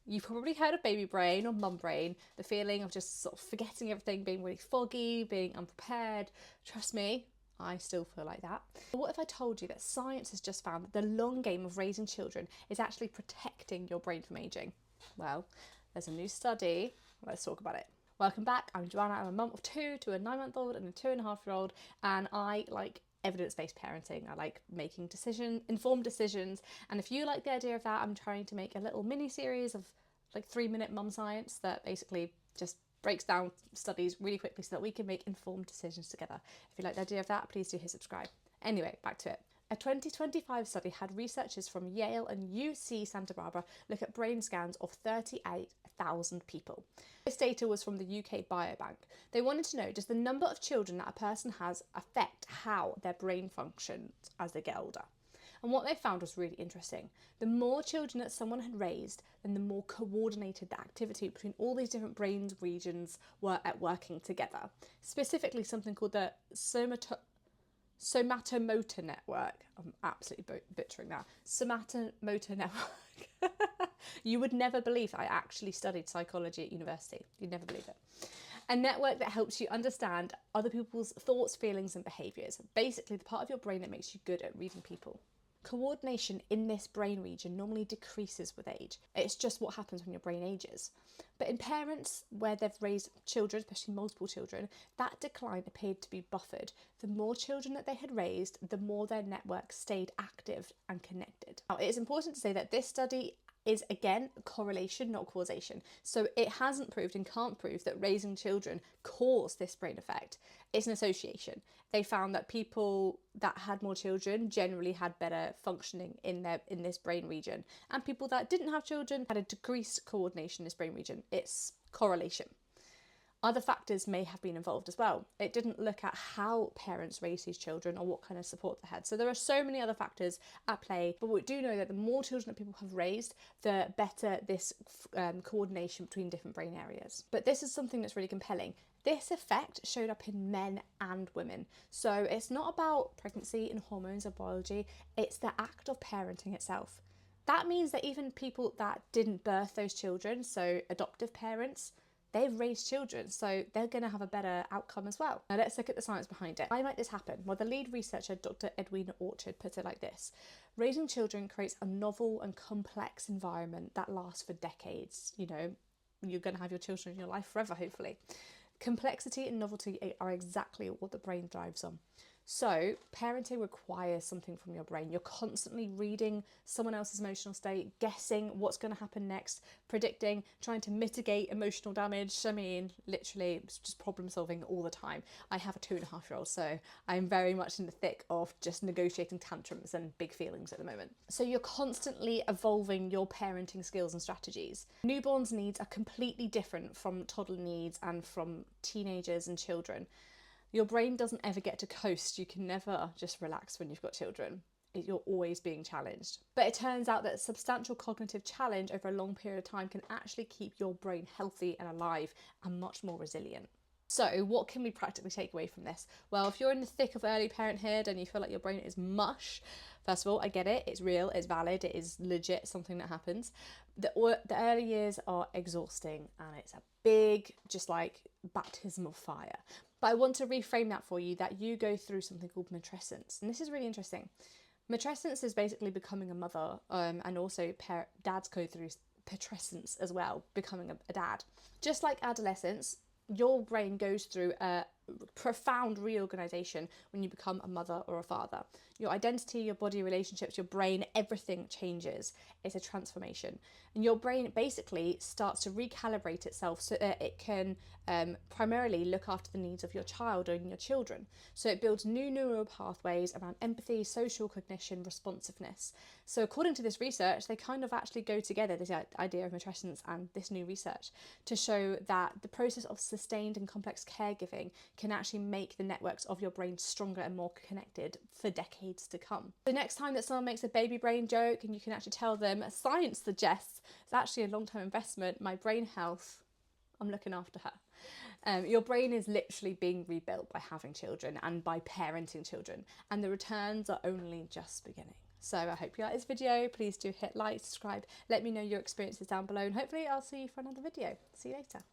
You've probably heard of baby brain or mum brain, the feeling of just sort of forgetting everything, being really foggy, being unprepared. Trust me, I still feel like that. But what if I told you that science has just found that the long game of raising children is actually protecting your brain from aging? Well, there's a new study. Let's talk about it. Welcome back. I'm Joanna. I'm a mum of two to a 9-month-old and a 2.5-year-old, and I like evidence-based parenting. I like making informed decisions, and if you like the idea of that, I'm trying to make a little mini series of like 3-minute mum science that basically just breaks down studies really quickly so that we can make informed decisions together. If you like the idea of that, please do hit subscribe. Anyway, back to it. A 2025 study had researchers from Yale and UC Santa Barbara look at brain scans of 38,000 people. This data was from the UK Biobank. They wanted to know, does the number of children that a person has affect how their brain functions as they get older? And what they found was really interesting. The more children that someone had raised, then the more coordinated the activity between all these different brain regions were at working together. Specifically, something called the somatomotor network. I'm absolutely butchering that. Somatomotor network. You would never believe that I actually studied psychology at university. You'd never believe it. A network that helps you understand other people's thoughts, feelings, and behaviours. Basically, the part of your brain that makes you good at reading people. Coordination in this brain region normally decreases with age. It's just what happens when your brain ages. But in parents where they've raised children, especially multiple children, that decline appeared to be buffered. The more children that they had raised, the more their network stayed active and connected. Now, it is important to say that this study is again correlation, not causation. So it hasn't proved and can't prove that raising children cause this brain effect. It's an association. They found that people that had more children generally had better functioning in this brain region, and people that didn't have children had a decreased coordination in this brain region. It's correlation. Other factors may have been involved as well. It didn't look at how parents raised these children or what kind of support they had. So there are so many other factors at play, but we do know that the more children that people have raised, the better this coordination between different brain areas. But this is something that's really compelling. This effect showed up in men and women. So it's not about pregnancy and hormones or biology, it's the act of parenting itself. That means that even people that didn't birth those children, so adoptive parents, they've raised children, so they're going to have a better outcome as well. Now let's look at the science behind it. Why might this happen? Well, the lead researcher, Dr. Edwina Orchard, put it like this. Raising children creates a novel and complex environment that lasts for decades. You know, you're going to have your children in your life forever, hopefully. Complexity and novelty are exactly what the brain thrives on. So parenting requires something from your brain. You're constantly reading someone else's emotional state, guessing what's going to happen next, predicting, trying to mitigate emotional damage. I mean, literally, it's just problem solving all the time. I have a 2.5-year-old, so I'm very much in the thick of just negotiating tantrums and big feelings at the moment. So you're constantly evolving your parenting skills and strategies. Newborns' needs are completely different from toddler needs and from teenagers and children. Your brain doesn't ever get to coast. You can never just relax when you've got children. You're always being challenged. But it turns out that substantial cognitive challenge over a long period of time can actually keep your brain healthy and alive and much more resilient. So what can we practically take away from this? Well, if you're in the thick of early parenthood and you feel like your brain is mush, first of all, I get it. It's real, it's valid, it is legit something that happens. The early years are exhausting and it's a big, just like baptism of fire. But I want to reframe that for you, that you go through something called matrescence. And this is really interesting. Matrescence is basically becoming a mother, and also dads go through patrescence as well, becoming a dad. Just like adolescence, your brain goes through a profound reorganization when you become a mother or a father. Your identity, your body, relationships, your brain, everything changes. It's a transformation. And your brain basically starts to recalibrate itself so that it can primarily look after the needs of your child and your children. So it builds new neural pathways around empathy, social cognition, responsiveness. So according to this research, they kind of actually go together, this idea of matrescence and this new research, to show that the process of sustained and complex caregiving can actually make the networks of your brain stronger and more connected for decades to come. The next time that someone makes a baby brain joke and you can actually tell them, science suggests it's actually a long-term investment, my brain health, I'm looking after her. Your brain is literally being rebuilt by having children and by parenting children, and the returns are only just beginning. So I hope you like this video. Please do hit like, subscribe, let me know your experiences down below, and hopefully I'll see you for another video. See you later.